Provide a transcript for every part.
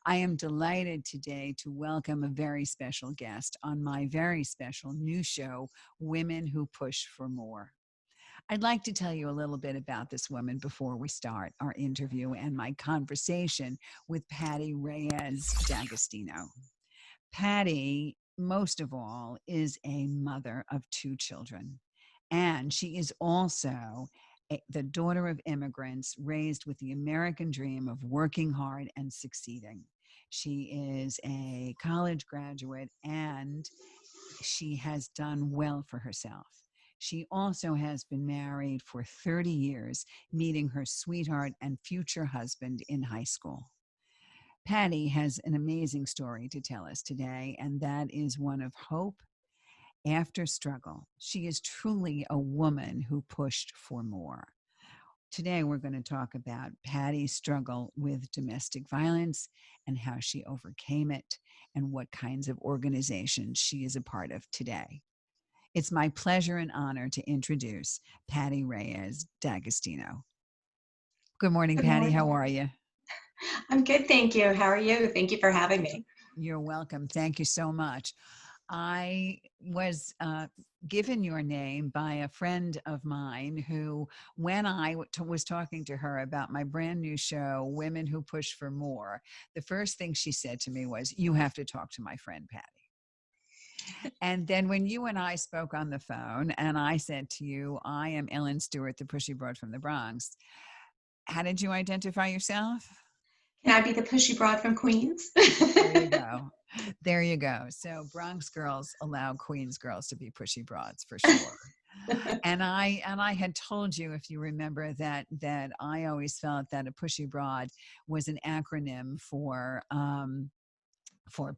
I am delighted today to welcome a very special guest on my very special new show, Women Who Push for More. I'd like to tell you a little bit about this woman before we start our interview and my conversation with Patti Reyes D'Agostino. Patti, most of all, is a mother of two children, and she is also the daughter of immigrants raised with the American dream of working hard and succeeding. She is a college graduate and she has done well for herself. She also has been married for 30 years, meeting her sweetheart and future husband in high school. Patti has an amazing story to tell us today, and that is one of hope after struggle. She is truly a woman who pushed for more. Today, we're going to talk about Patti's struggle with domestic violence and how she overcame it and what kinds of organizations she is a part of today. It's my pleasure and honor to introduce Patti Reyes D'Agostino. Good morning, Good Patti. How morning. are you? I'm good, thank you. How are you? Thank you for having me. You're welcome. Thank you so much. I was given your name by a friend of mine who, when was talking to her about my brand new show, Women Who Push for More, the first thing she said to me was, "You have to talk to my friend Patti." And then when you and I spoke on the phone and I said to you, "I am Ellen Stewart, the pushy broad from the Bronx," how did you identify yourself? Can I be the pushy broad from Queens? There you go. There you go. So Bronx girls allow Queens girls to be pushy broads for sure. And I had told you, if you remember, that I always felt that a pushy broad was an acronym for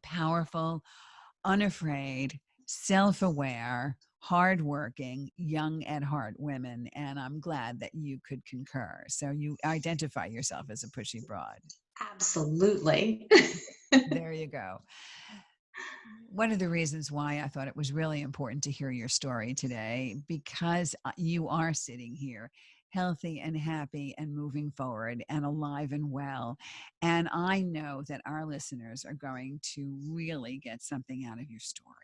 powerful, unafraid, self-aware, hardworking, young at heart women. And I'm glad that you could concur. So you identify yourself as a pushy broad. Absolutely. There you go. One of the reasons why I thought it was really important to hear your story today, because you are sitting here healthy and happy and moving forward and alive and well. And I know that our listeners are going to really get something out of your story.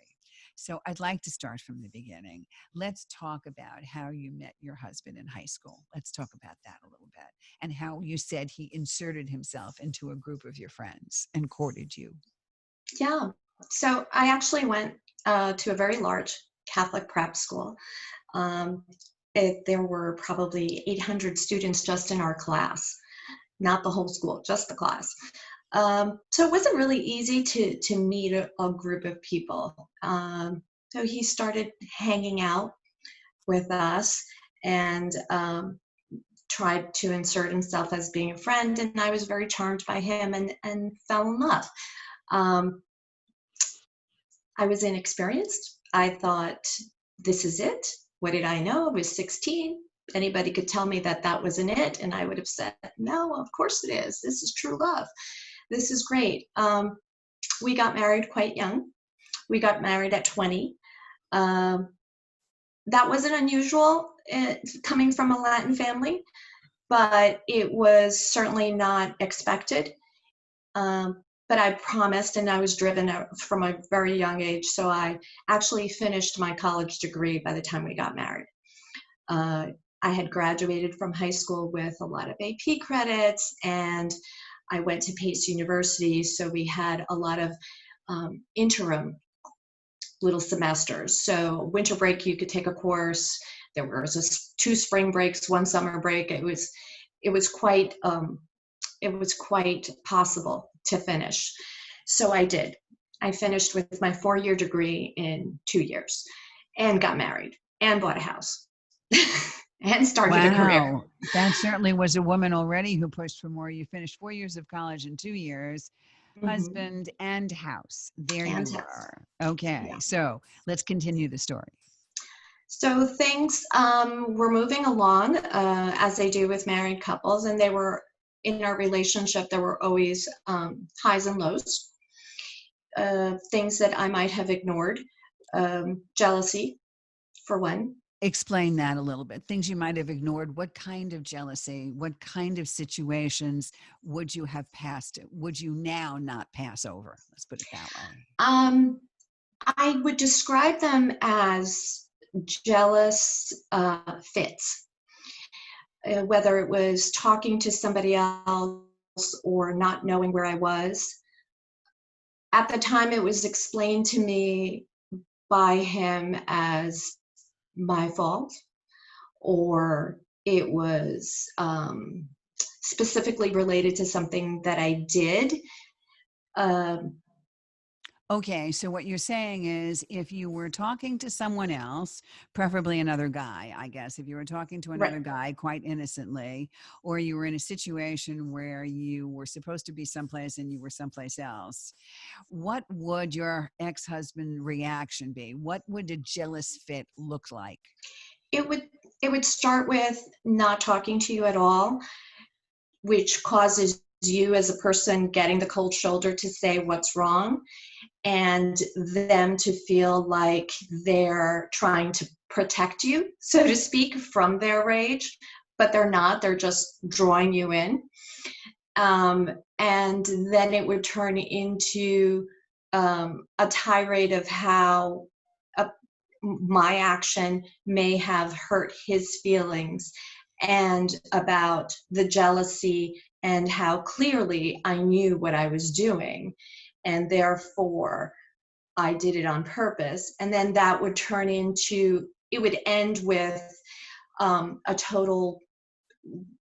So I'd like to start from the beginning. Let's talk about how you met your husband in high school. Let's talk about that a little bit and how you said he inserted himself into a group of your friends and courted you. Yeah. So I actually went to a very large Catholic prep school. Um, there were probably 800 students just in our class, not the whole school, just the class. So it wasn't really easy to meet a group of people. So he started hanging out with us and tried to insert himself as being a friend, and I was very charmed by him and fell in love. Um, I was inexperienced. I thought, this is it. What did I know? I was 16. Anybody could tell me that that wasn't it, and I would have said, no, of course it is. This is true love. This is great. We got married quite young. We got married at 20. Um, that wasn't unusual coming from a Latin family, but it was certainly not expected. But I promised, and I was driven from a very young age. So I actually finished my college degree by the time we got married. Uh, I had graduated from high school with a lot of AP credits, and I went to Pace University. So we had a lot of interim little semesters. So winter break, you could take a course. There was 2 spring breaks, 1 summer break. It was quite possible to finish. So I did. I finished with my 4-year degree in 2 years and got married and bought a house and started a career. Wow, that certainly was a woman already who pushed for more. You finished 4 years of college in 2 years, Mm-hmm. husband and house. There And you house. were. Okay, Yeah. so let's continue the story. So things were moving along as they do with married couples, and they were in our relationship. There were always highs and lows, things that I might have ignored, jealousy, for one. Explain that a little bit. Things you might have ignored. What kind of jealousy? What kind of situations would you have passed? Would you now not pass over? Let's put it that way. Um, I would describe them as jealous fits, whether it was talking to somebody else or not knowing where I was. At the time, it was explained to me by him as my fault, or it was specifically related to something that I did. Um, Okay, so what you're saying is if you were talking to someone else, preferably another guy, I guess, if you were talking to right. another guy quite innocently, or you were in a situation where you were supposed to be someplace and you were someplace else, what would your ex-husband reaction be? What would a jealous fit look like? It would it would start with not talking to you at all, which causes you as a person getting the cold shoulder to say what's wrong, and them to feel like they're trying to protect you, so to speak, from their rage, but they're not. They're just drawing you in. And then it would turn into a tirade of how a, my action may have hurt his feelings, and about the jealousy and how clearly I knew what I was doing, and therefore I did it on purpose. And then that would turn into, it would end with a total,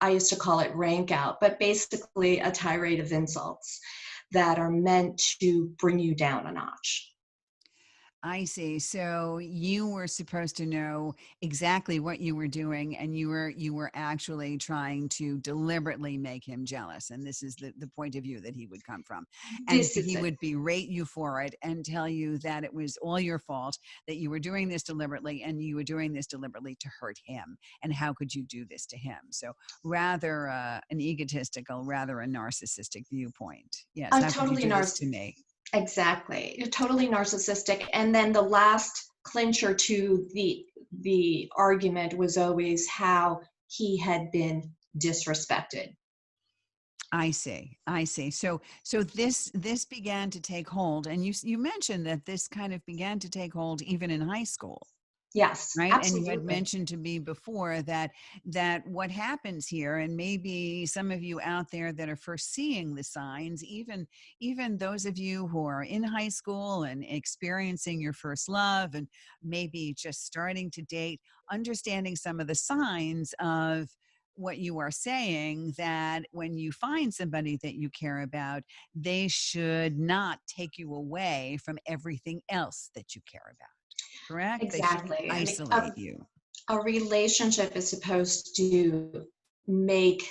I used to call it rank out, but basically a tirade of insults that are meant to bring you down a notch. I see. So you were supposed to know exactly what you were doing, and you were actually trying to deliberately make him jealous. And this is the point of view that he would come from. And This is he it. would berate you for it and tell you that it was all your fault, that you were doing this deliberately, and you were doing this deliberately to hurt him. And how could you do this to him? So rather an egotistical, rather a narcissistic viewpoint. Yes. A How could you totally do this narciss to me? Exactly. Totally narcissistic. And then the last clincher to the argument was always how he had been disrespected. I see. I see. So this began to take hold, and you mentioned that this kind of began to take hold even in high school, Yes, right? And you had absolutely. mentioned to me before that what happens here, and maybe some of you out there that are first seeing the signs, even those of you who are in high school and experiencing your first love, and maybe just starting to date, understanding some of the signs of what you are saying, that when you find somebody that you care about, they should not take you away from everything else that you care about. Correct? They shouldn't Exactly. I mean, isolate you. a relationship is supposed to make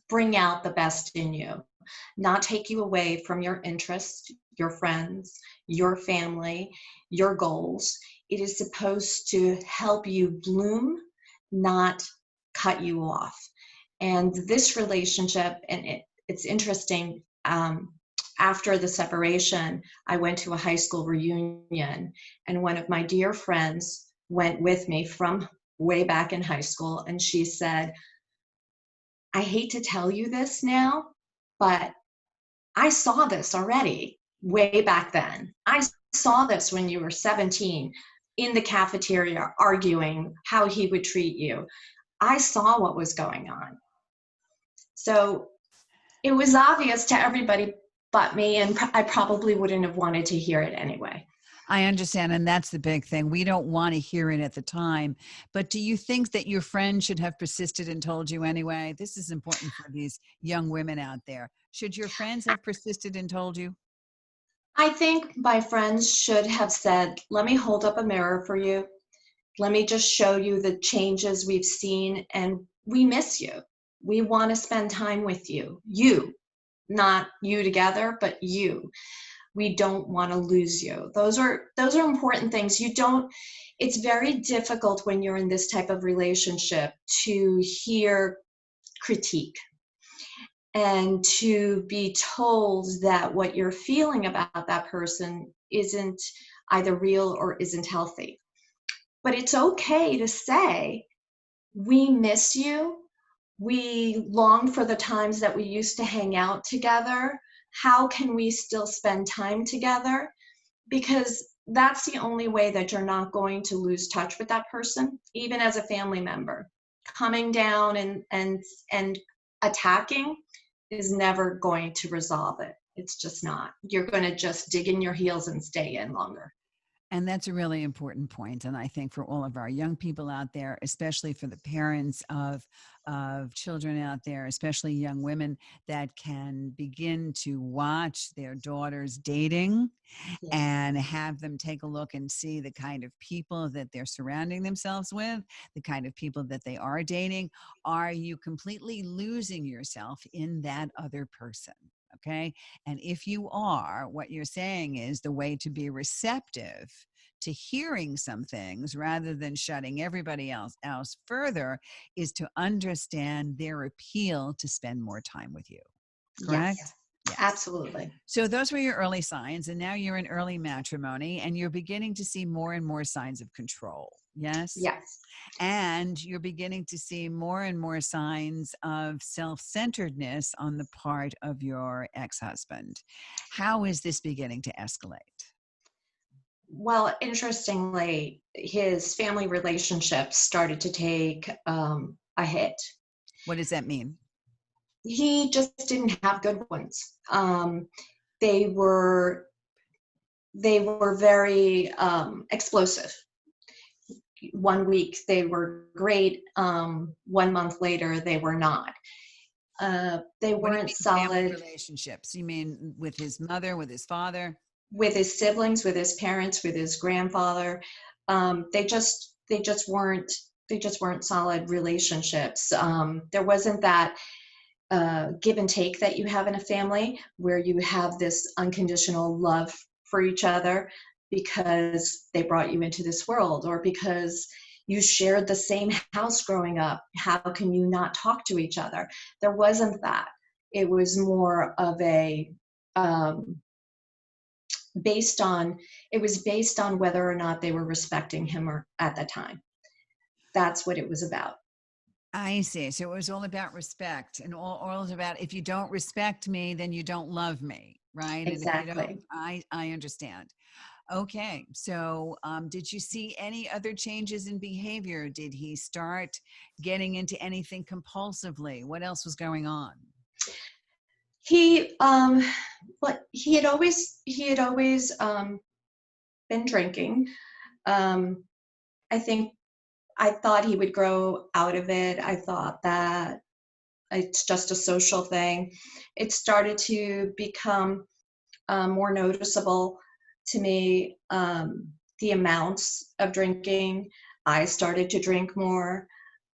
bring out the best in you, not take you away from your interests, your friends, your family, your goals. It is supposed to help you bloom, not cut you off. And this relationship, and it's interesting. After the separation, I went to a high school reunion, and one of my dear friends went with me from way back in high school, and she said, I hate to tell you this now, but I saw this already way back then. I saw this when you were 17 in the cafeteria arguing how he would treat you. I saw what was going on. So it was obvious to everybody but me, and I probably wouldn't have wanted to hear it anyway. I understand. And that's the big thing. We don't want to hear it at the time. But do you think that your friend should have persisted and told you anyway? This is important for these young women out there. Should your friends have persisted and told you? I think my friends should have said, let me hold up a mirror for you. Let me just show you the changes we've seen, and we miss you. We want to spend time with you. You, not you together, but you. We don't want to lose you. Those are important things. You don't It's very difficult when you're in this type of relationship to hear critique and to be told that what you're feeling about that person isn't either real or isn't healthy. But it's okay to say, we miss you. We long for the times that we used to hang out together. How can we still spend time together? Because that's the only way that you're not going to lose touch with that person, even as a family member. Coming down and attacking is never going to resolve it. It's just not. You're going to just dig in your heels and stay in longer. And that's a really important point. And I think for all of our young people out there, especially for the parents of children out there, especially young women that can begin to watch their daughters dating Yes. and have them take a look and see the kind of people that they're surrounding themselves with, the kind of people that they are dating. Are you completely losing yourself in that other person? Okay. And if you are, what you're saying is the way to be receptive to hearing some things rather than shutting everybody else further is to understand their appeal to spend more time with you. Yes, Correct? Yes. absolutely. So those were your early signs, and now you're in early matrimony and you're beginning to see more and more signs of control. Yes. Yes. And you're beginning to see more and more signs of self centeredness on the part of your ex husband. How is this beginning to escalate? Well, interestingly, his family relationships started to take a hit. What does that mean? He just didn't have good ones. They were they were very explosive. 1 week they were great. 1 month later they were not. They What do you weren't mean family solid relationships? You mean with his mother, with his father? with his siblings, with his parents, with his grandfather. They just weren't solid relationships. There wasn't that give and take that you have in a family where you have this unconditional love for each other because they brought you into this world or because you shared the same house growing up. How can you not talk to each other? There wasn't that. It was more of a um, based on it was based on whether or not they were respecting him or at the time. That's what it was about. I see. So it was all about respect and all about if you don't respect me, then you don't love me, right? And if you don't, Exactly. I understand. Okay. So did you see any other changes in behavior? Did he start getting into anything compulsively? What else was going on? He but he had always been drinking. um I think I thought he would grow out of it. I thought that it's just a social thing. It started to become more noticeable to me, the amounts of drinking. I started to drink more.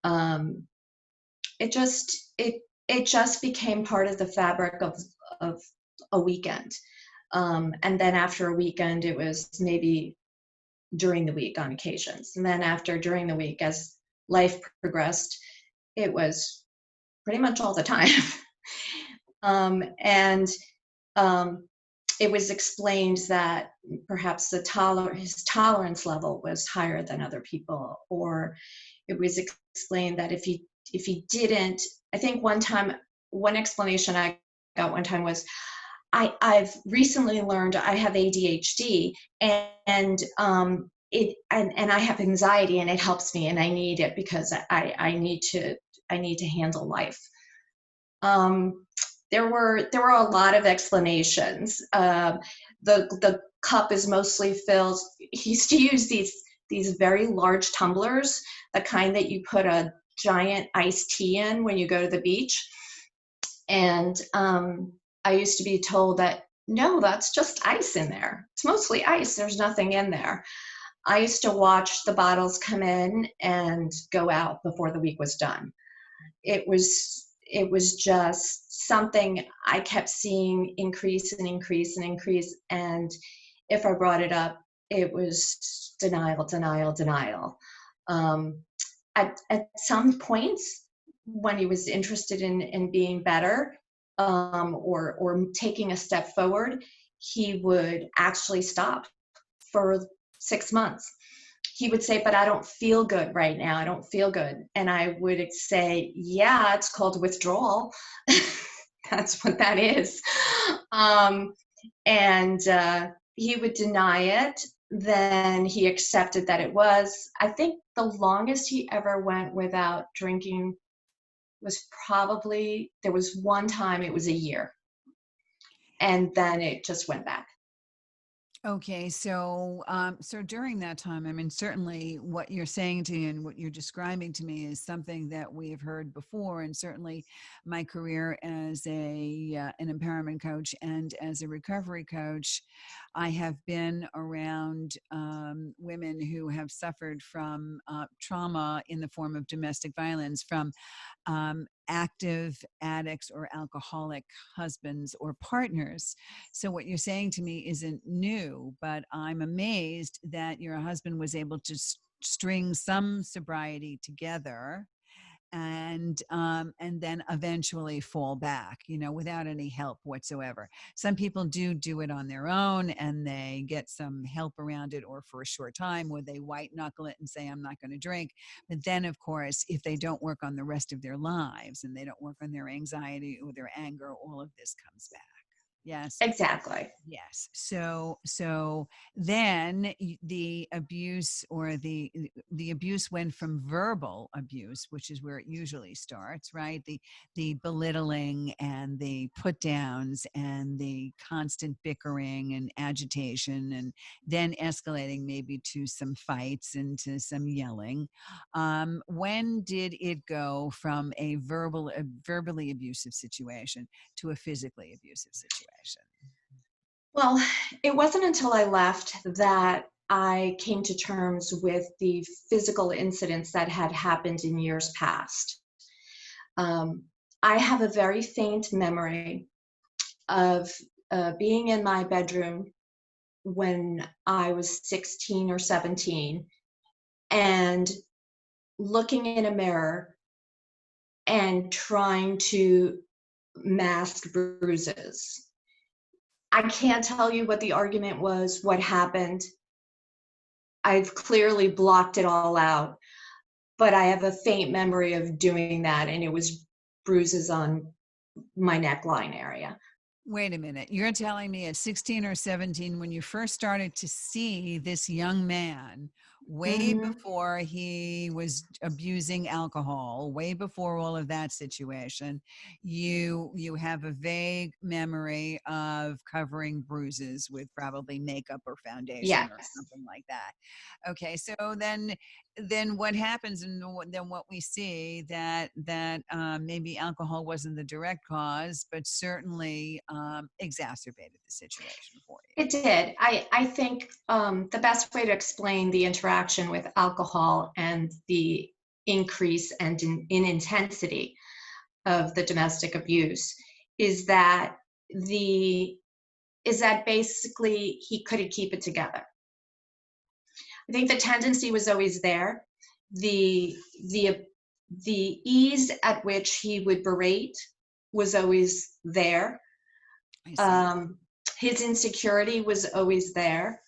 Um, it just it it just became part of the fabric of a weekend. And then after a weekend, it was maybe during the week on occasions. And then after during the week, as life progressed, it was pretty much all the time. And um, it was explained that perhaps his tolerance level was higher than other people, or it was explained that if he didn't, I think one explanation I got one time was, I've recently learned I have ADHD, and I have anxiety, and it helps me, and I need it because I need to handle life. Um, there were a lot of explanations. The cup is mostly filled. He used to use these very large tumblers, the kind that you put a giant iced tea in when you go to the beach. And I used to be told that, no, that's just ice in there. It's mostly ice. There's nothing in there. I used to watch the bottles come in and go out before the week was done. It was just something I kept seeing increase and increase and increase. And if I brought it up, it was denial, denial, denial. Um, at some points, when he was interested in being better, or taking a step forward, he would actually stop for 6 months. he would say, but I don't feel good right now. I don't feel good. And I would say, yeah, it's called withdrawal. That's what that is. Um, and he would deny it. Then he accepted that it was. I think the longest he ever went without drinking was probably, there was one time it was a year. And then it just went back. Okay, so during that time, I mean, certainly what you're saying to me and what you're describing to me is something that we have heard before, and certainly my career as an empowerment coach and as a recovery coach, I have been around women who have suffered from trauma in the form of domestic violence from active addicts or alcoholic husbands or partners. So, what you're saying to me isn't new, but I'm amazed that your husband was able to string some sobriety together and then eventually fall back, without any help whatsoever. Some people do it on their own and they get some help around it, or for a short time, or they white knuckle it and say, I'm not going to drink. But then, of course, if they don't work on the rest of their lives and they don't work on their anxiety or their anger, all of this comes back. Yes. Exactly. Yes. So then the abuse, or the abuse went from verbal abuse, which is where it usually starts, right? The belittling and the put downs and the constant bickering and agitation, and then escalating maybe to some fights and to some yelling. When did it go from a verbally abusive situation to a physically abusive situation? Well, it wasn't until I left that I came to terms with the physical incidents that had happened in years past. Um, I have a very faint memory of being in my bedroom when I was 16 or 17 and looking in a mirror and trying to mask bruises. I can't tell you what the argument was, what happened. I've clearly blocked it all out, but I have a faint memory of doing that, and it was bruises on my neckline area. Wait a minute. You're telling me at 16 or 17, when you first started to see this young man, way Hmm. before he was abusing alcohol, way before all of that situation, you have a vague memory of covering bruises with probably makeup or foundation or Yes, something like that. Okay, so then what happens, and then what we see that maybe alcohol wasn't the direct cause, but certainly exacerbated the situation for you. it did. I think the best way to explain the interaction with alcohol and the increase and in intensity of the domestic abuse is that the is that basically he couldn't keep it together. I think the tendency was always there. The the the ease at which he would berate was always there. I see. Um, his insecurity was always there,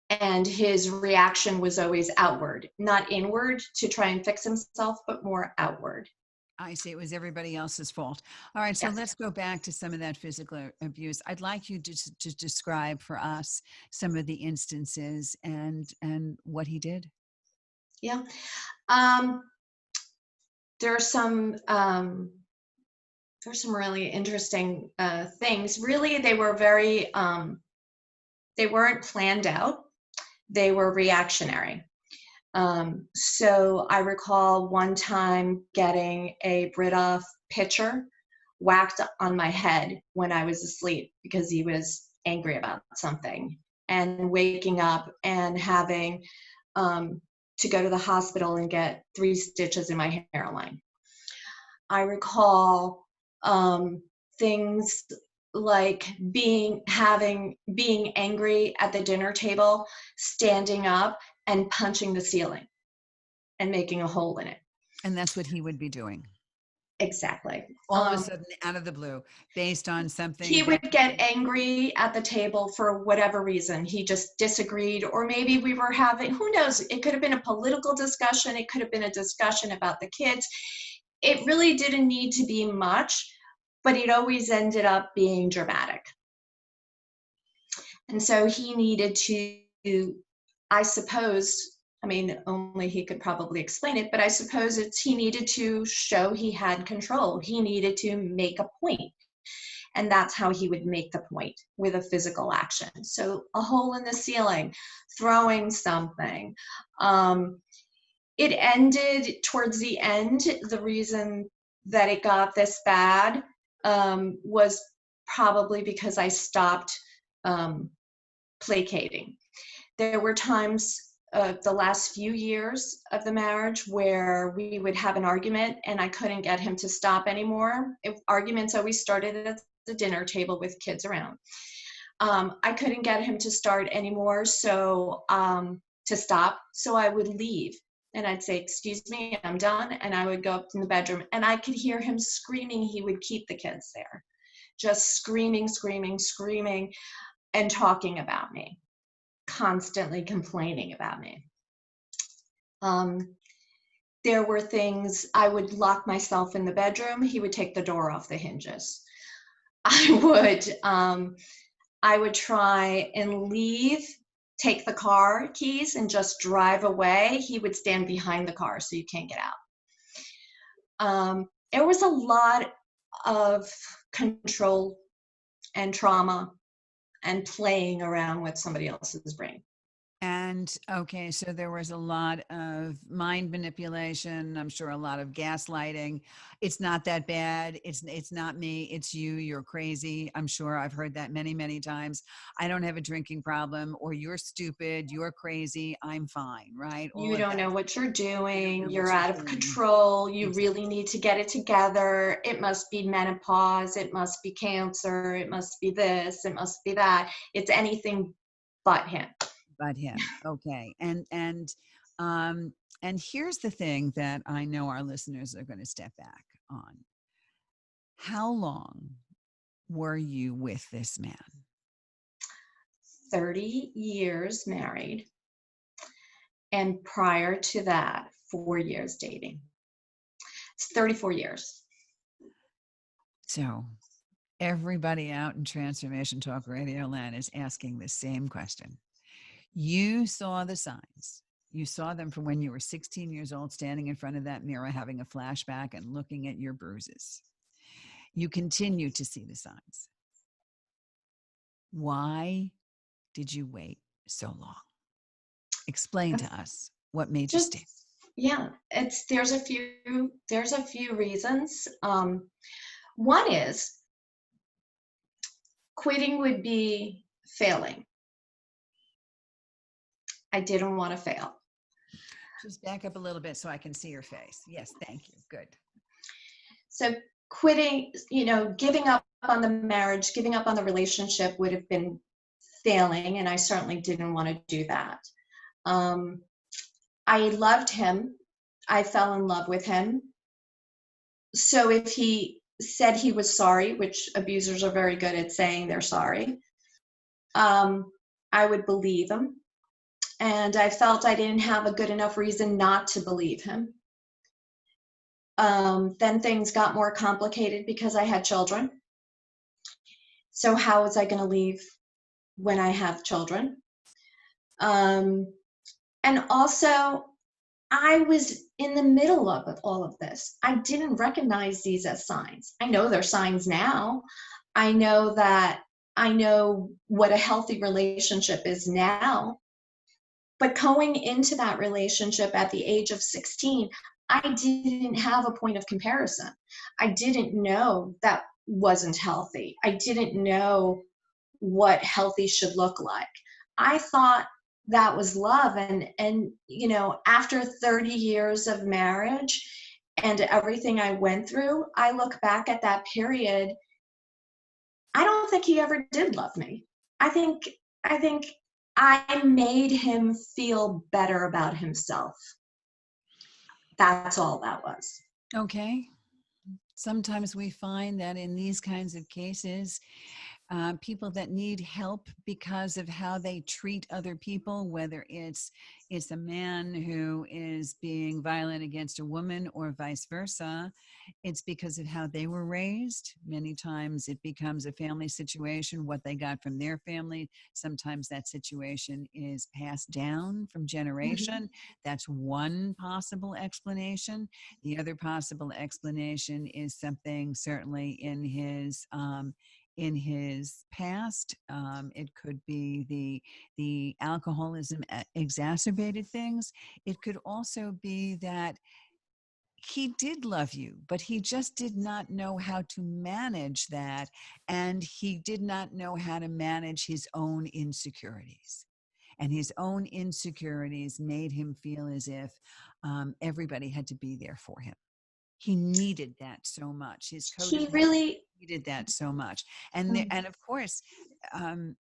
and his reaction was always outward, not inward to try and fix himself, but more outward. I see. It was everybody else's fault. All right. So Yes. let's go back to some of that physical abuse. I'd like you to describe for us some of the instances and what he did. Yeah. Um, there are some there's some really interesting things. Really, they weren't planned out. They were reactionary. So I recall one time getting a Brita pitcher whacked on my head when I was asleep because he was angry about something, and waking up and having to go to the hospital and get 3 stitches in my hairline. I recall things like being angry at the dinner table, standing up and punching the ceiling and making a hole in it. And that's what he would be doing. Exactly. All of a sudden, out of the blue, based on He something would that get angry at the table for whatever reason. He just disagreed, or maybe we were having, who knows, it could have been a political discussion, it could have been a discussion about the kids. It really didn't need to be much, but it always ended up being dramatic. And so he needed to, I suppose, I mean, only he could probably explain it, but I suppose he needed to show he had control. He needed to make a point. And that's how he would make the point, with a physical action. So a hole in the ceiling, throwing something. It ended towards the end. The reason that it got this bad was probably because I stopped placating. There were times the last few years of the marriage where we would have an argument and I couldn't get him to stop anymore. Arguments always started at the dinner table with kids around. I couldn't get him to start anymore, so to stop. So I would leave and I'd say, "Excuse me, I'm done." And I would go up in the bedroom and I could hear him screaming. He would keep the kids there, just screaming, screaming, screaming, and talking about me, constantly complaining about me. There were things, I would lock myself in the bedroom. He would take the door off the hinges. I would try and leave, take the car keys and just drive away. He would stand behind the car so you can't get out. There was a lot of control and trauma and playing around with somebody else's brain. And okay, so there was a lot of mind manipulation. I'm sure a lot of gaslighting. It's not that bad. It's not me. It's you. You're crazy. I'm sure I've heard that many, many times. I don't have a drinking problem, or you're stupid. You're crazy. I'm fine. Right? All You of don't that. know what you're You don't doing. know what You're you're out of doing. control. You really Exactly. need to get it together. It must be menopause. It must be cancer. It must be this. It must be that. It's anything but him. But him. Okay. Um and here's the thing that I know our listeners are going to step back on. How long were you with this man? 30 years married. And prior to that, 4 years dating. It's 34 years. So everybody out in Transformation Talk Radio Land is asking the same question. You saw the signs. You saw them from when you were 16 years old, standing in front of that mirror, having a flashback and looking at your bruises. You continue to see the signs. Why did you wait so long? Explain to us what made you Just, stay. yeah, there's a few reasons. One is quitting would be failing. I didn't want to fail. Just back up a little bit so I can see your face. Yes, thank you. Good. So quitting, giving up on the marriage, giving up on the relationship would have been failing, and I certainly didn't want to do that. I loved him. I fell in love with him. So if he said he was sorry, which abusers are very good at saying they're sorry, I would believe him. And I felt I didn't have a good enough reason not to believe him. Then things got more complicated because I had children. So how was I going to leave when I have children? And also, I was in the middle of all of this. I didn't recognize these as signs. I know they're signs now. I know what a healthy relationship is now. But going into that relationship at the age of 16, I didn't have a point of comparison. I didn't know that wasn't healthy. I didn't know what healthy should look like. I thought that was love. And after 30 years of marriage and everything I went through, I look back at that period. I don't think he ever did love me. I think I made him feel better about himself. That's all that was. Okay. Sometimes we find that in these kinds of cases, people that need help because of how they treat other people, whether it's a man who is being violent against a woman or vice versa, it's because of how they were raised. Many times it becomes a family situation, what they got from their family. Sometimes that situation is passed down from Mhm. generation. That's one possible explanation. The other possible explanation is something certainly in his past. It could be the alcoholism exacerbated things. It could also be that he did love you, but he just did not know how to manage that, and he did not know how to manage his own insecurities. And his own insecurities made him feel as if everybody had to be there for him. He needed that so much. His He codependent really, needed that so much. And of course, um,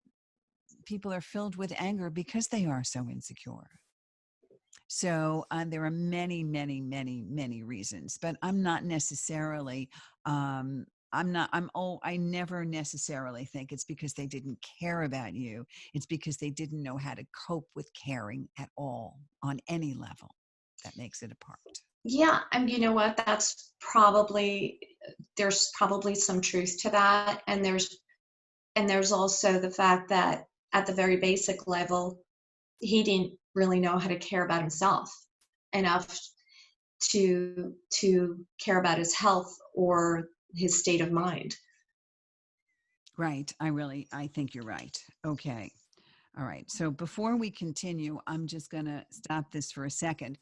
people are filled with anger because they are so insecure. So there are many, many, many, many reasons, but I'm not necessarily. I'm not. I'm. Oh, I never necessarily think it's because they didn't care about you. It's because they didn't know how to cope with caring at all on any level. That makes it apart. yeah, and you know what? There's probably some truth to that, and there's also the fact that at the very basic level, he didn't really know how to care about himself enough to care about his health or his state of mind. Right. I think you're right. Okay. All right. So before we continue, I'm just going to stop this for a second.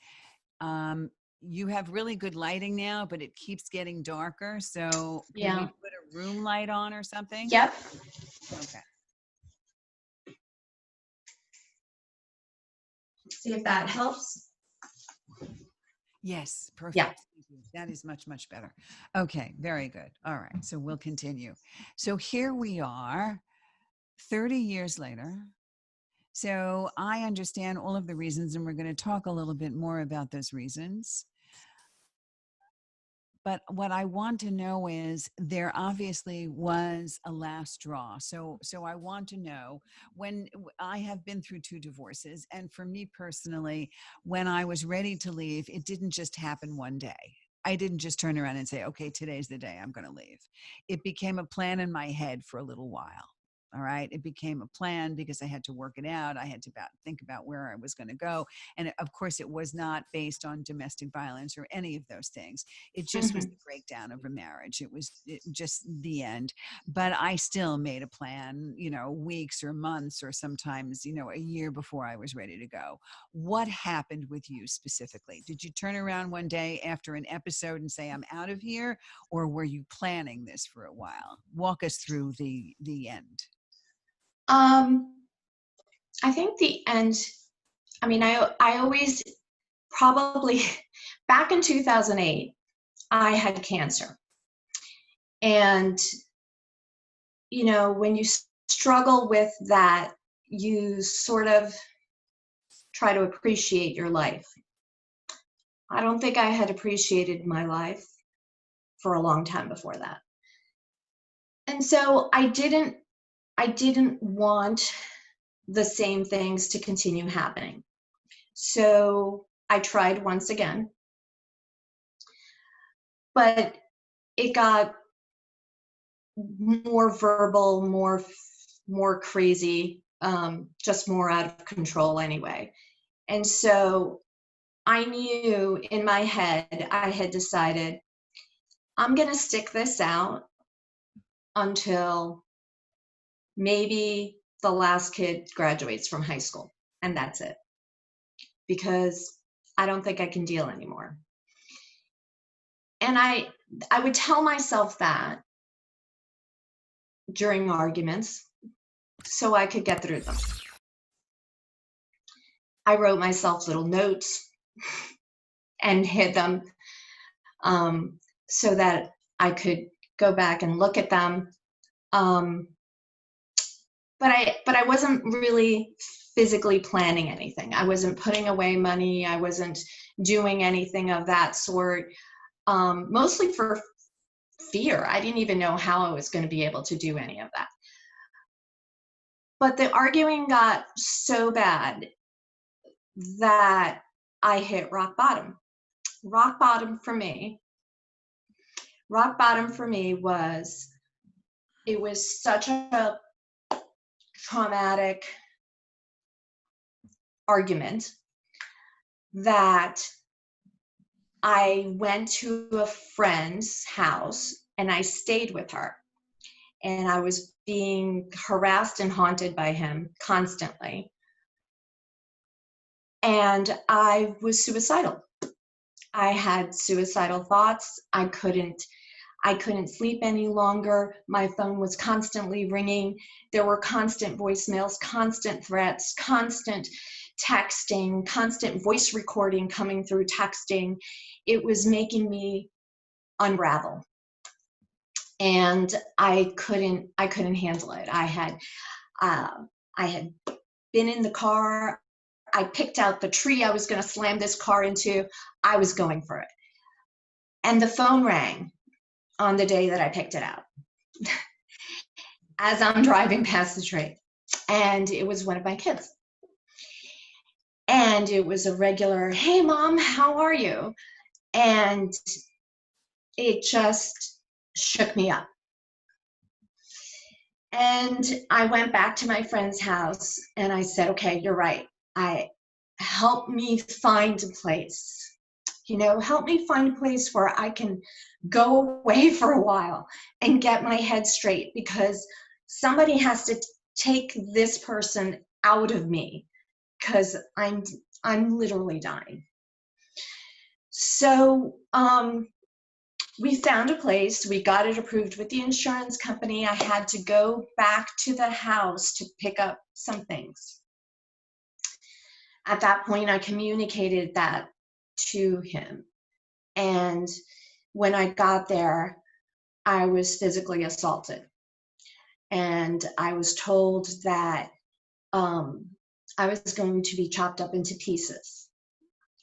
Um, you have really good lighting now, but it keeps getting darker. So could we Yeah. put a room light on or something? Yep. Okay. See if that helps. Yes. Yeah. Perfect. Thank you. That is much, much better. Okay. Very good. All right. So we'll continue. So here we are 30 years later. So I understand all of the reasons, and we're going to talk a little bit more about those reasons. But what I want to know is there obviously was a last straw. So I want to know I have been through two divorces, and for me personally, when I was ready to leave, it didn't just happen one day. I didn't just turn around and say, okay, today's the day I'm going to leave. It became a plan in my head for a little while. All right. It became a plan because I had to work it out. I had to think about where I was going to go. And of course, it was not based on domestic violence or any of those things. It just was Hmm. the breakdown of a marriage. Just the end. But I still made a plan, weeks or months or sometimes, a year before I was ready to go. What happened with you specifically? Did you turn around one day after an episode and say, I'm out of here? Or were you planning this for a while? Walk us through the end. Um, I think the end, I mean, I always probably back in 2008, I had cancer. And, when you struggle with that, you sort of try to appreciate your life. I don't think I had appreciated my life for a long time before that. And so I didn't want the same things to continue happening. So I tried once again, but it got more verbal, more crazy, just more out of control anyway. And so I knew in my head, I had decided I'm going to stick this out until maybe the last kid graduates from high school, and that's it, because I don't think I can deal anymore. And I would tell myself that during arguments so I could get through them. I wrote myself little notes and hid them, so that I could go back and look at them. Um, but I wasn't really physically planning anything. I wasn't putting away money. I wasn't doing anything of that sort. Mostly for fear. I didn't even know how I was going to be able to do any of that. But the arguing got so bad that I hit rock bottom. Rock bottom for me. Rock bottom for me was, it was such a traumatic argument that I went to a friend's house and I stayed with her. And I was being harassed and haunted by him constantly. And I was suicidal. I had suicidal thoughts. I couldn't sleep any longer. My phone was constantly ringing. There were constant voicemails, constant threats, constant texting, constant voice recording coming through texting. It was making me unravel. And I couldn't handle it. I had been in the car. I picked out the tree I was going to slam this car into. I was going for it. And the phone rang on the day that I picked it out as I'm driving past the tree. And it was one of my kids. And it was a regular, "Hey, Mom, how are you?" And it just shook me up. And I went back to my friend's house and I said, "Okay, you're right. Help me find a place. Help me find a place where I can go away for a while and get my head straight, because somebody has to take this person out of me, because I'm literally dying." So we found a place. We got it approved with the insurance company. I had to go back to the house to pick up some things. At that point, I communicated that to him. And when I got there, I was physically assaulted. And I was told that I was going to be chopped up into pieces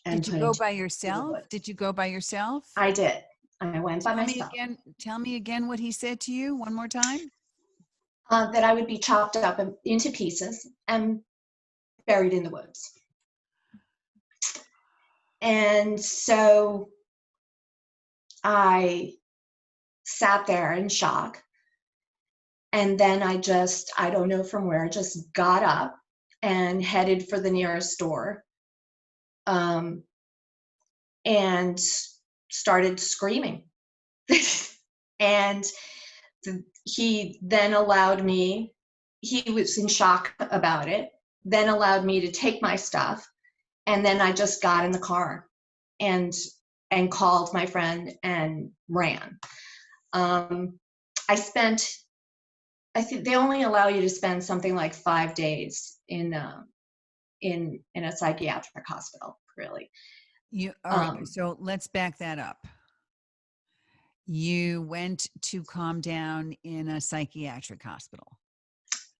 and Did you put go into by the yourself? woods. Did you go by yourself? I did. I went by myself. Tell me again what he said to you one more time. That I would be chopped up into pieces and buried in the woods. And so I sat there in shock. And then I don't know from where, just got up and headed for the nearest store, and started screaming. And he then allowed me, he was in shock about it, then allowed me to take my stuff. And then I just got in the car and called my friend and ran. I think they only allow you to spend something like 5 days in a psychiatric hospital, really. All right, so let's back that up. You went to calm down in a psychiatric hospital.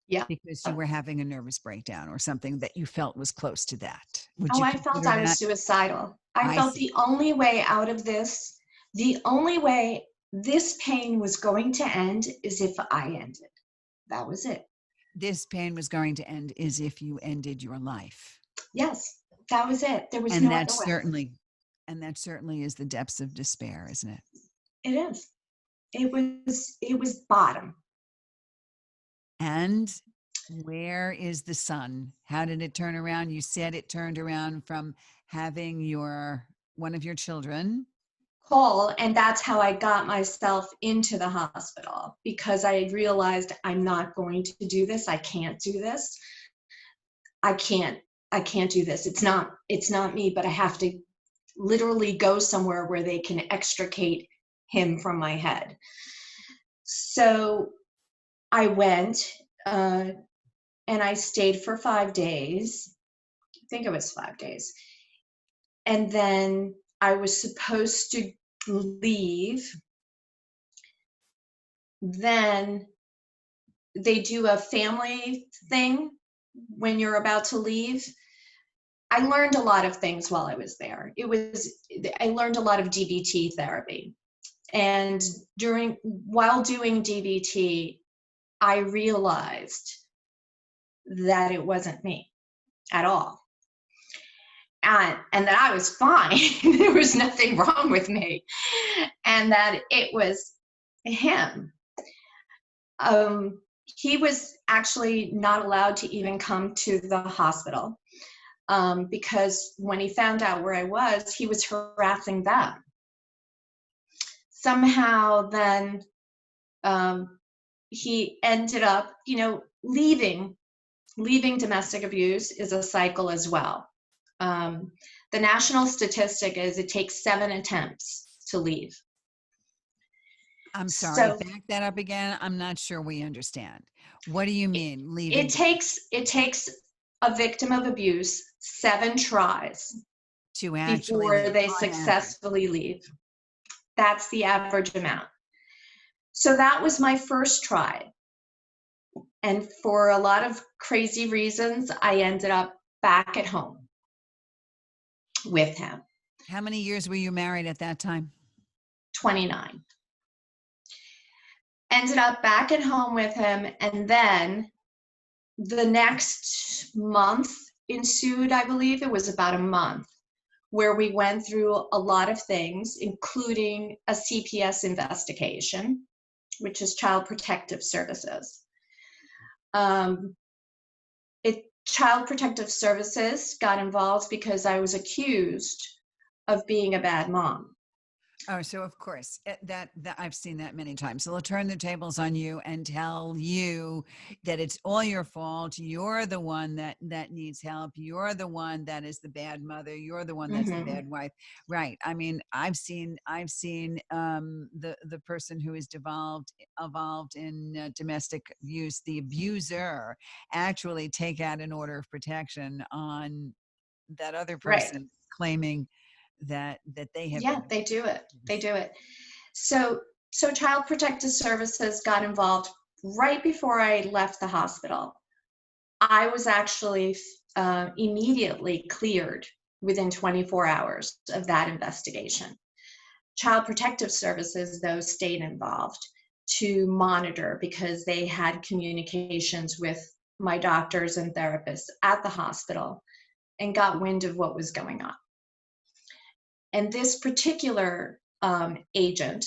Yeah. Because you were having a nervous breakdown or something that you felt was close to that. I felt I was suicidal. I felt the only way out of this, the only way this pain was going to end is if I ended. That was it. This pain was going to end is if you ended your life. Yes, that was it. There was no other way. And that certainly is the depths of despair, isn't it? It is. It was bottom. And where is the sun? How did it turn around? You said it turned around from having one of your children call, and that's how I got myself into the hospital, because I realized I'm not going to do this. I can't do this. I can't do this. It's not me, but I have to literally go somewhere where they can extricate him from my head. So I went, and I stayed for 5 days. I think it was 5 days. And then I was supposed to leave. Then they do a family thing when you're about to leave. I learned a lot of things while I was there. I learned a lot of DBT therapy. And while doing DBT, I realized that it wasn't me at all. And that I was fine. There was nothing wrong with me. And that it was him. He was actually not allowed to even come to the hospital because when he found out where I was, he was harassing them. Somehow then he ended up, leaving domestic abuse is a cycle as well. The national statistic is it takes 7 attempts to leave. I'm sorry, So back that up again. I'm not sure we understand. What do you mean leaving? it takes a victim of abuse 7 tries to actually before leave they on average? successfully leave. That's the average amount. So that was my first try. And for a lot of crazy reasons, I ended up back at home with him. How many years were you married at that time? 29. Ended up back at home with him, and then the next month ensued, I believe it was about a month, where we went through a lot of things, including a CPS investigation, which is Child Protective Services. Child Protective Services got involved because I was accused of being a bad mom. Oh, so of course that I've seen that many times. So they'll turn the tables on you and tell you that it's all your fault. You're the one that needs help. You're the one that is the bad mother. You're the one that's the Mm-hmm. bad wife. Right. I mean, I've seen the person who is evolved in domestic abuse, the abuser, actually take out an order of protection on that other Right. person, claiming that they have Yeah, been they do it. They abused. do it. So Child Protective Services got involved right before I left the hospital. I was actually immediately cleared within 24 hours of that investigation. Child Protective Services, though, stayed involved to monitor because they had communications with my doctors and therapists at the hospital and got wind of what was going on. And this particular agent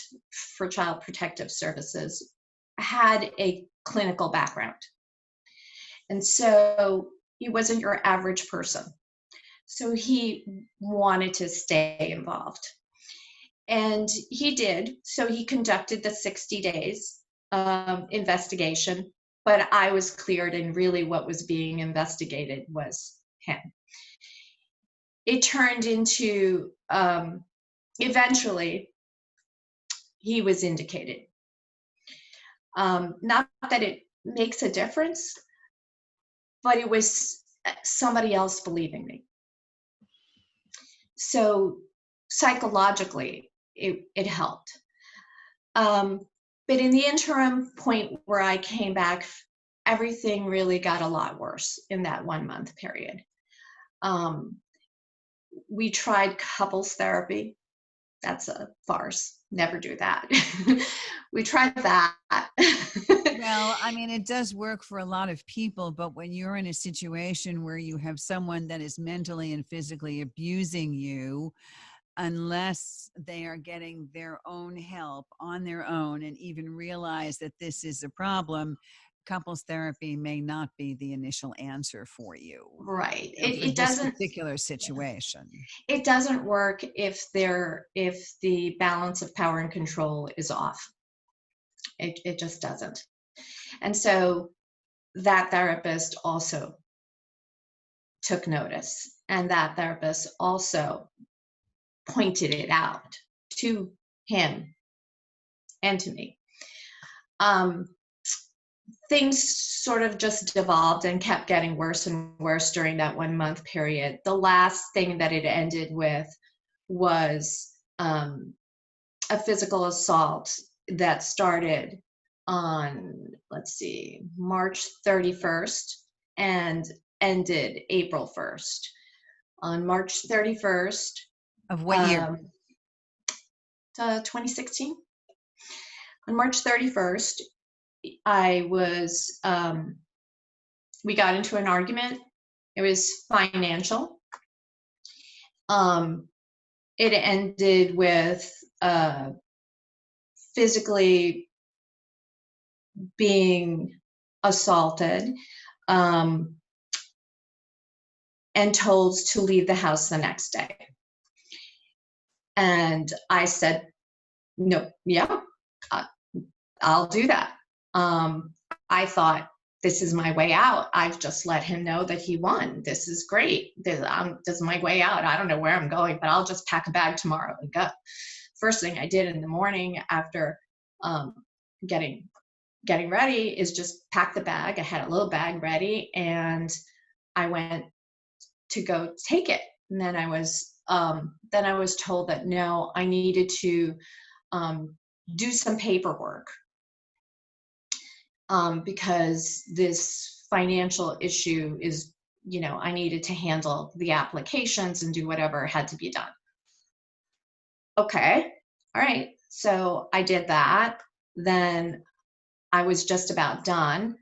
for Child Protective Services had a clinical background. And so he wasn't your average person. So he wanted to stay involved. And he did. So he conducted the 60 days investigation, but I was cleared, and really what was being investigated was him. It turned into, eventually, he was indicated. Not that it makes a difference, but it was somebody else believing me. So psychologically, it helped. But in the interim point where I came back, everything really got a lot worse in that 1 month period. We tried couples therapy. That's a farce. Never do that. We tried that. Well, I mean, it does work for a lot of people, but when you're in a situation where you have someone that is mentally and physically abusing you, unless they are getting their own help on their own and even realize that this is a problem, couples therapy may not be the initial answer for you, Right. for It this doesn't. particular Yeah. situation. It doesn't work if the balance of power and control is off. It just doesn't. And so that therapist also took notice, and that therapist also pointed it out to him and to me. Things sort of just devolved and kept getting worse and worse during that 1 month period. The last thing that it ended with was a physical assault that started on, let's see, March 31st and ended April 1st. On March 31st, Of what year? 2016. On March 31st, we got into an argument. It was financial. It ended with physically being assaulted, and told to leave the house the next day. And I said, no, yeah, I'll do that. I thought, this is my way out. I've just let him know that he won. This is great. This is my way out. I don't know where I'm going, but I'll just pack a bag tomorrow and go. First thing I did in the morning after getting ready is just pack the bag. I had a little bag ready, and I went to go take it. And then I was told that no, I needed to do some paperwork because this financial issue is, I needed to handle the applications and do whatever had to be done. Okay, all right. So I did that. Then I was just about done.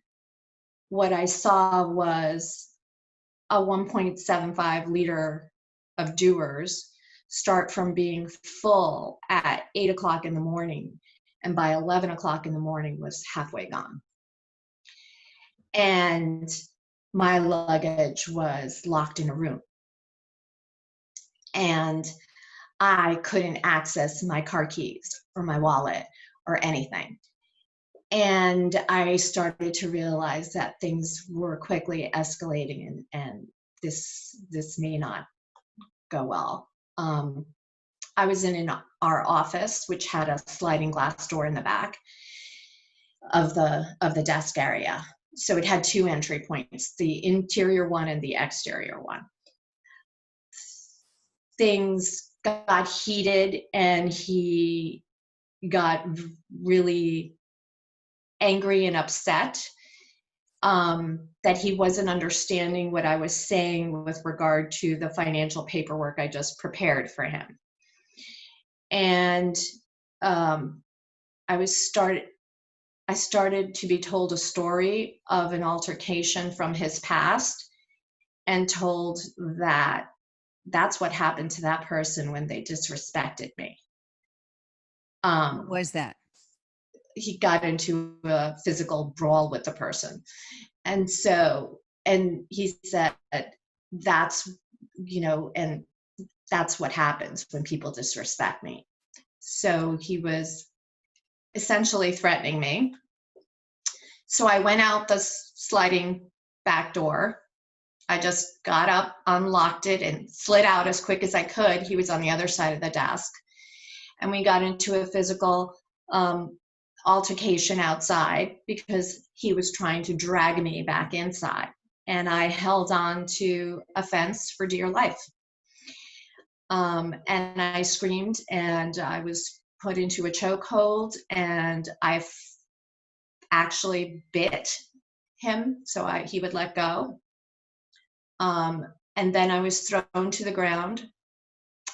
What I saw was a 1.75 liter of Dewar's start from being full at 8 o'clock in the morning, and by 11 o'clock in the morning was halfway gone. And my luggage was locked in a room, and I couldn't access my car keys or my wallet or anything. And I started to realize that things were quickly escalating, and this may not go well. I was in our office, which had a sliding glass door in the back of the desk area. So it had two entry points, the interior one and the exterior one. Things got heated, and he got really angry and upset that he wasn't understanding what I was saying with regard to the financial paperwork I just prepared for him. And I started to be told a story of an altercation from his past, and told that that's what happened to that person when they disrespected me. What was that? He got into a physical brawl with the person. And he said, that's, and that's what happens when people disrespect me. So he was essentially threatening me. So I went out the sliding back door. I just got up, unlocked it, and slid out as quick as I could. He was on the other side of the desk. And we got into a physical altercation outside because he was trying to drag me back inside. And I held on to a fence for dear life. And I screamed, and I was put into a chokehold, and I actually bit him so he would let go. And then I was thrown to the ground,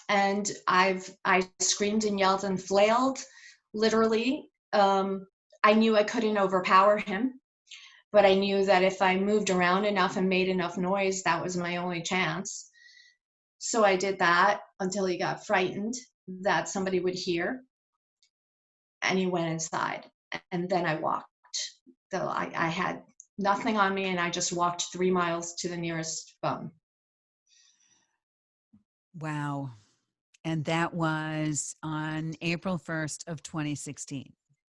and I screamed and yelled and flailed, literally. I knew I couldn't overpower him, but I knew that if I moved around enough and made enough noise, that was my only chance. So I did that until he got frightened that somebody would hear, and he went inside. And then I walked. So I had nothing on me, and I just walked 3 miles to the nearest phone. Wow. And that was on April 1st of 2016.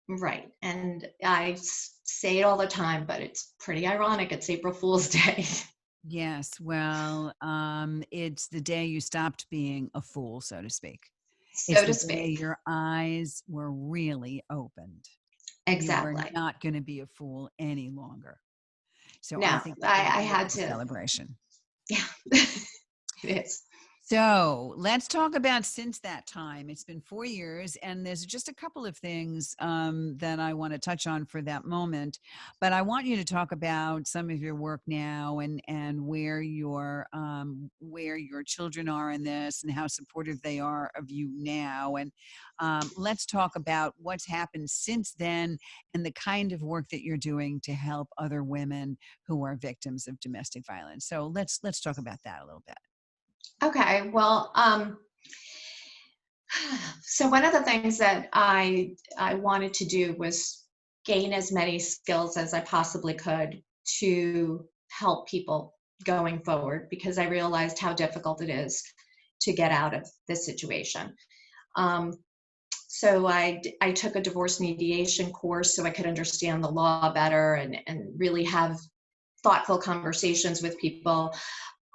Right. And I say it all the time, but it's pretty ironic. It's April Fool's Day. Yes. Well, it's the day you stopped being a fool, so to speak. So to It's the day speak. your eyes were really opened. Exactly. You were not going to be a fool any longer. So No, I think I had to. celebration. Yeah, it is. So let's talk about since that time. It's been 4 years, and there's just a couple of things that I want to touch on for that moment. But I want you to talk about some of your work now, and where your children are in this, and how supportive they are of you now. And let's talk about what's happened since then, and the kind of work that you're doing to help other women who are victims of domestic violence. So let's talk about that a little bit. Okay, well, so one of the things that I wanted to do was gain as many skills as I possibly could to help people going forward because I realized how difficult it is to get out of this situation. Um, so I took a divorce mediation course so I could understand the law better and really have thoughtful conversations with people.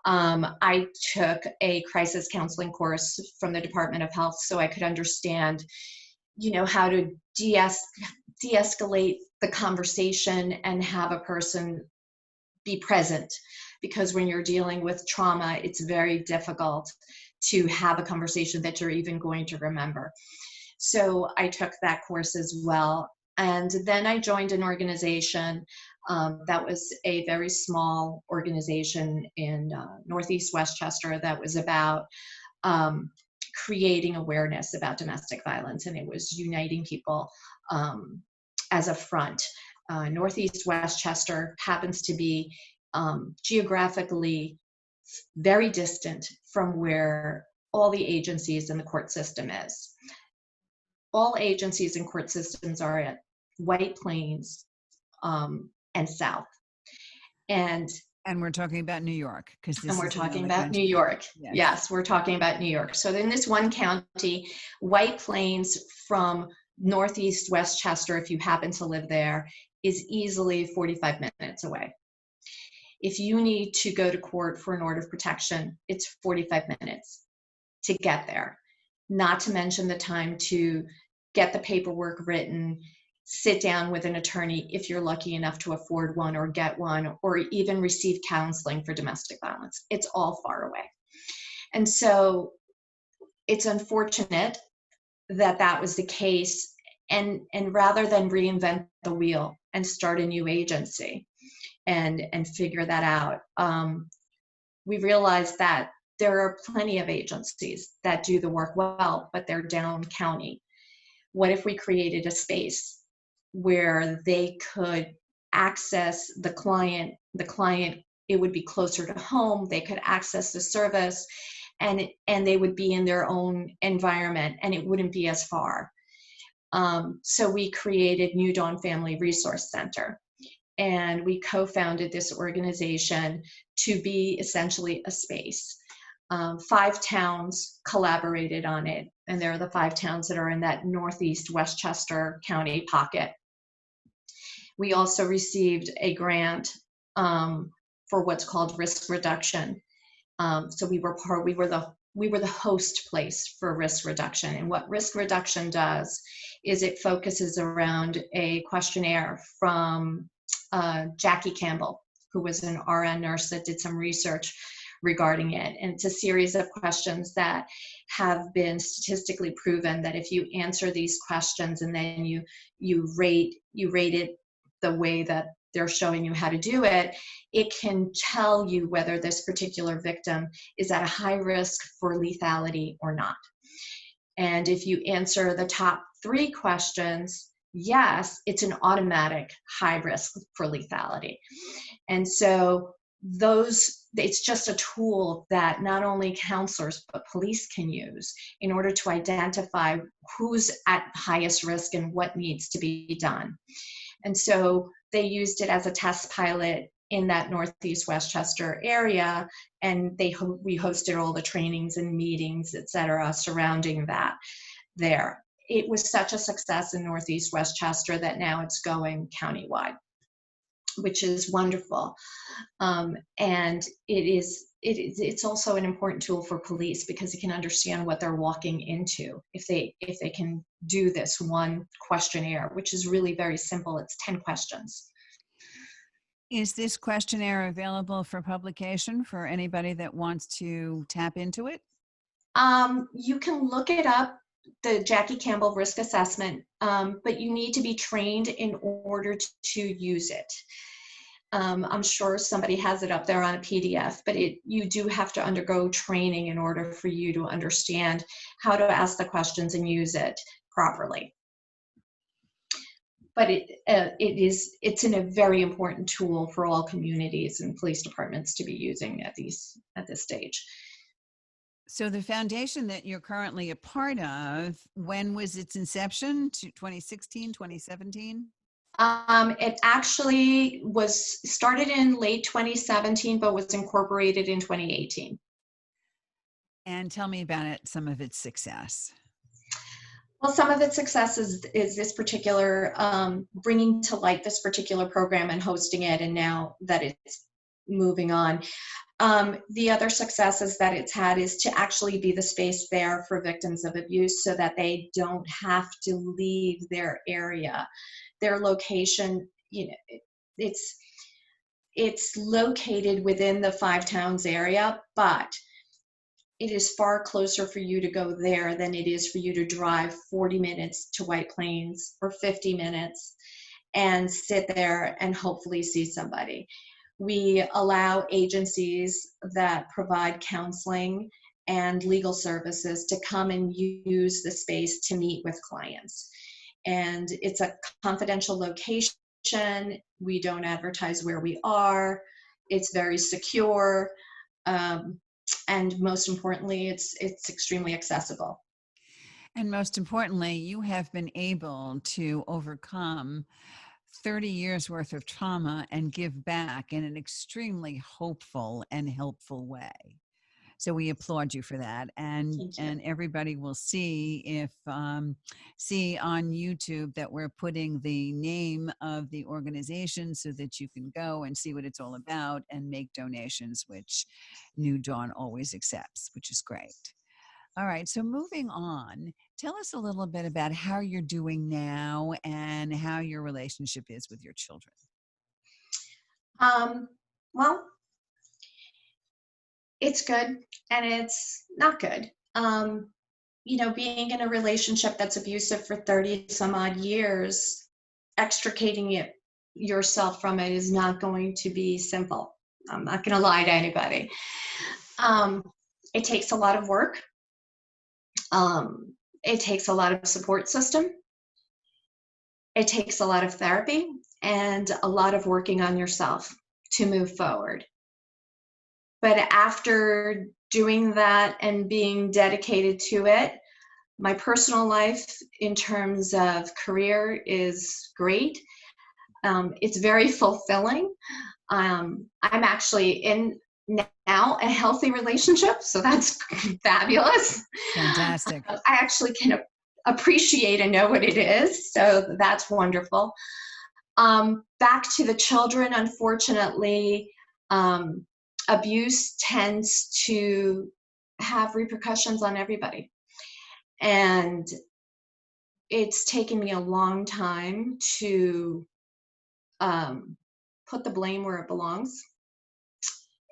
I took a crisis counseling course from the Department of Health so I could understand, how to de-escalate the conversation and have a person be present. Because when you're dealing with trauma, it's very difficult to have a conversation that you're even going to remember. So I took that course as well. And then I joined an organization that was a very small organization in Northeast Westchester that was about um, creating awareness about domestic violence, and it was uniting people as a front. Northeast Westchester happens to be geographically very distant from where all the agencies in the court system is. All agencies and court systems are at White Plains and South. And And we're talking about New York because and this we're is talking another about New country. York. Yes. Yes, we're talking about New York. So in this one county, White Plains from Northeast Westchester, if you happen to live there, is easily 45 minutes away. If you need to go to court for an order of protection, it's 45 minutes to get there, not to mention the time to get the paperwork written, sit down with an attorney if you're lucky enough to afford one or get one, or even receive counseling for domestic violence. It's all far away. And so it's unfortunate that that was the case. And rather than reinvent the wheel and start a new agency and figure that out, we realized that there are plenty of agencies that do the work well, but they're down county. What if we created a space where they could access the client, it would be closer to home, they could access the service, and they would be in their own environment and it wouldn't be as far. So we created New Dawn Family Resource Center, and we co-founded this organization to be essentially a space. 5 towns collaborated on it, and they're the 5 towns that are in that Northeast Westchester County pocket. We also received a grant for what's called risk reduction. So we were the host place for risk reduction. And what risk reduction does is it focuses around a questionnaire from Jackie Campbell, who was an RN nurse that did some research regarding it. And it's a series of questions that have been statistically proven that if you answer these questions and then you rate it the way that they're showing you how to do it, it can tell you whether this particular victim is at a high risk for lethality or not. And if you answer the top 3 questions, yes, it's an automatic high risk for lethality. And so it's just a tool that not only counselors but police can use in order to identify who's at highest risk and what needs to be done. And so they used it as a test pilot in that Northeast Westchester area, and we hosted all the trainings and meetings, et cetera, surrounding that there. It was such a success in Northeast Westchester that now it's going countywide, which is wonderful. And it's also an important tool for police because it can understand what they're walking into if they can do this one questionnaire, which is really very simple. It's 10 questions. Is this questionnaire available for publication for anybody that wants to tap into it? You can look it up, the Jackie Campbell risk assessment, but you need to be trained in order to use it. I'm sure somebody has it up there on a PDF, but you do have to undergo training in order for you to understand how to ask the questions and use it properly. But it's a very important tool for all communities and police departments to be using at this stage. So the foundation that you're currently a part of, when was its inception? 2016, 2017? It actually was started in late 2017, but was incorporated in 2018. And tell me about it, some of its success. Well, some of its success is this particular bringing to light this particular program and hosting it, and now that it's moving on. The other successes that it's had is to actually be the space there for victims of abuse so that they don't have to leave their area, their location. You know, it's located within the 5 towns area, but it is far closer for you to go there than it is for you to drive 40 minutes to White Plains or 50 minutes and sit there and hopefully see somebody. We allow agencies that provide counseling and legal services to come and use the space to meet with clients. And it's a confidential location. We don't advertise where we are. It's very secure. And most importantly, it's extremely accessible. And most importantly, you have been able to overcome 30 years worth of trauma and give back in an extremely hopeful and helpful way. So we applaud you for that, and everybody will see see on YouTube that we're putting the name of the organization so that you can go and see what it's all about and make donations, which New Dawn always accepts, which is great. All right, so moving on, tell us a little bit about how you're doing now and how your relationship is with your children. Well, it's good and it's not good. Being in a relationship that's abusive for 30 some odd years, extricating yourself from it is not going to be simple. I'm not going to lie to anybody. It takes a lot of work. It takes a lot of support system. It takes a lot of therapy and a lot of working on yourself to move forward. But after doing that and being dedicated to it, my personal life in terms of career is great. It's very fulfilling. I'm actually in now a healthy relationship, so that's fabulous. Fantastic. I actually can appreciate and know what it is, so that's wonderful. Back to the children, unfortunately, abuse tends to have repercussions on everybody. And it's taken me a long time to put the blame where it belongs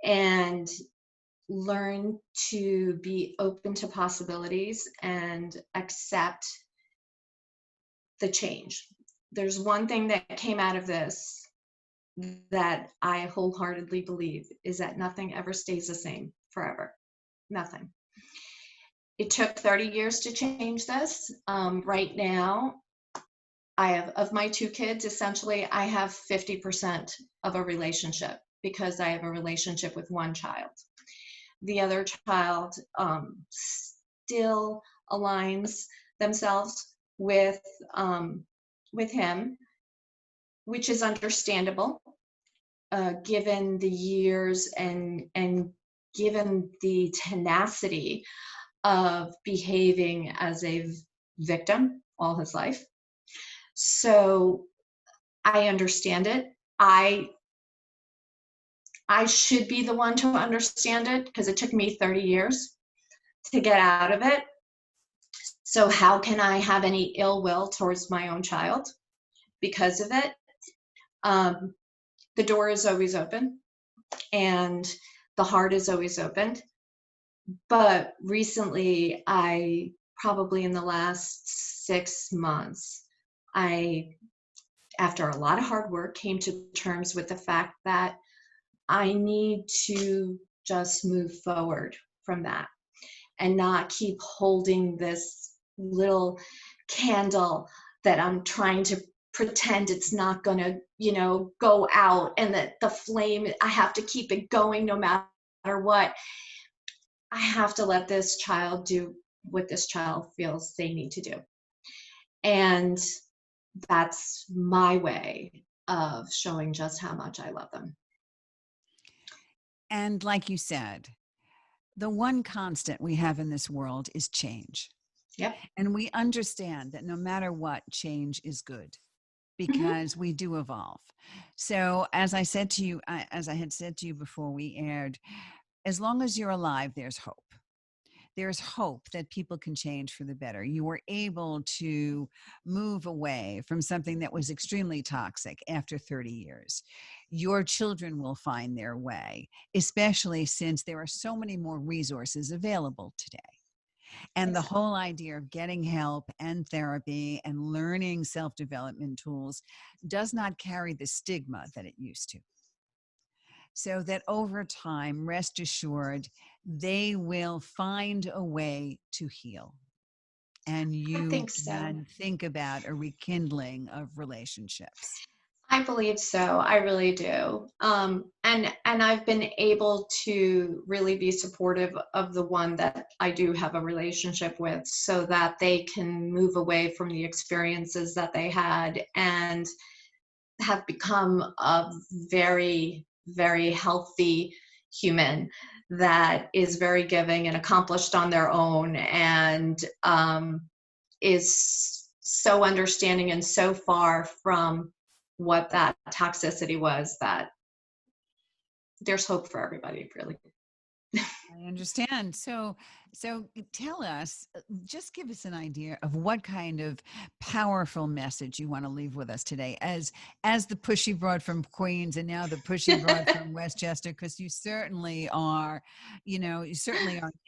and learn to be open to possibilities and accept the change. There's one thing that came out of this that I wholeheartedly believe is that nothing ever stays the same forever. Nothing. It took 30 years to change this. Right now, I have, of my 2 kids, essentially, I have 50% of a relationship because I have a relationship with one child. The other child still aligns themselves with him, which is understandable, given the years and given the tenacity of behaving as a victim all his life. So I understand it. I should be the one to understand it because it took me 30 years to get out of it. So how can I have any ill will towards my own child because of it? The door is always open and the heart is always open, But recently, I probably in the last 6 months, I, after a lot of hard work, came to terms with the fact that I need to just move forward from that and not keep holding this little candle that I'm trying to pretend it's not going to, go out, and that the flame, I have to keep it going no matter what. I have to let this child do what this child feels they need to do. And that's my way of showing just how much I love them. And like you said, the one constant we have in this world is change. Yep. And we understand that no matter what, change is good Hmm. because we do evolve. So, as I said to you, as I had said to you before we aired, as long as you're alive, there's hope. There's hope that people can change for the better. You were able to move away from something that was extremely toxic after 30 years. Your children will find their way, especially since there are so many more resources available today. And the Yes. whole idea of getting help and therapy and learning self development tools does not carry the stigma that it used to. So that over time, rest assured, they will find a way to heal. And I you think so. can think about a rekindling of relationships. I believe so. I really do. And I've been able to really be supportive of the one that I do have a relationship with, so that they can move away from the experiences that they had and have become a very, very healthy human that is very giving and accomplished on their own, and is so understanding and so far from what that toxicity was, that there's hope for everybody, really. I understand. So tell us, just give us an idea of what kind of powerful message you want to leave with us today, as the pushy broad from Queens and now the pushy broad from Westchester, because you certainly are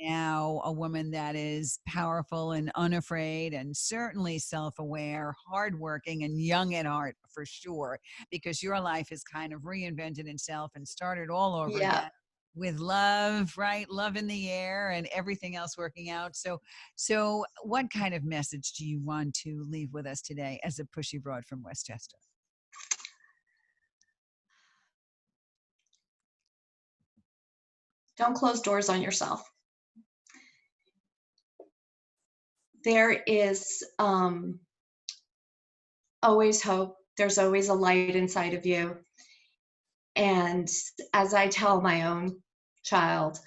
now a woman that is powerful and unafraid, and certainly self-aware, hardworking, and young at heart for sure, because your life has kind of reinvented itself and started all over Yeah. again with love, right? Love in the air and everything else working out. So what kind of message do you want to leave with us today as a pushy broad from Westchester? Don't close doors on yourself. There is always hope. There's always a light inside of you. And as I tell my own child,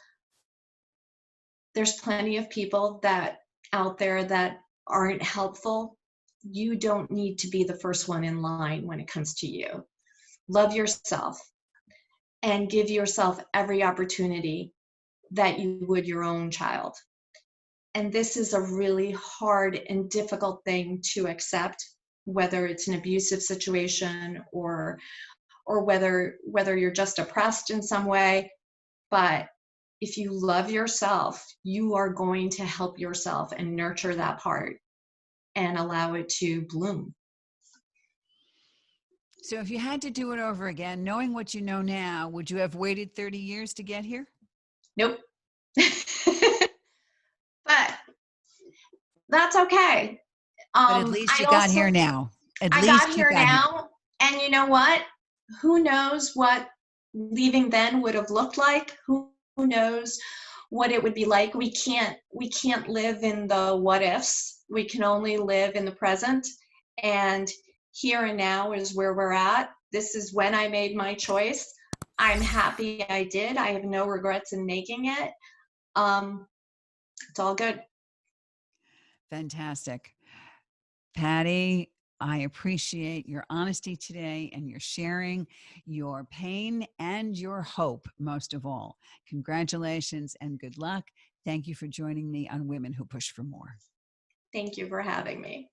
there's plenty of people that out there that aren't helpful. You don't need to be the first one in line when it comes to you. Love yourself and give yourself every opportunity that you would your own child. And this is a really hard and difficult thing to accept, whether it's an abusive situation, or whether you're just oppressed in some way. But if you love yourself, you are going to help yourself and nurture that part and allow it to bloom. So if you had to do it over again, knowing what you know now, would you have waited 30 years to get here? Nope. But that's okay. But at least I you got here also now. At I got least you here got here. now, and you know what? Who knows what leaving then would have looked like? Who knows what it would be like? We can't live in the what ifs. We can only live in the present, and here and now is where we're at. This is when I made my choice. I'm happy I did. I have no regrets in making it. Um, it's all good. Fantastic. Patti, I appreciate your honesty today and your sharing your pain and your hope, most of all. Congratulations and good luck. Thank you for joining me on Women Who Push for More. Thank you for having me.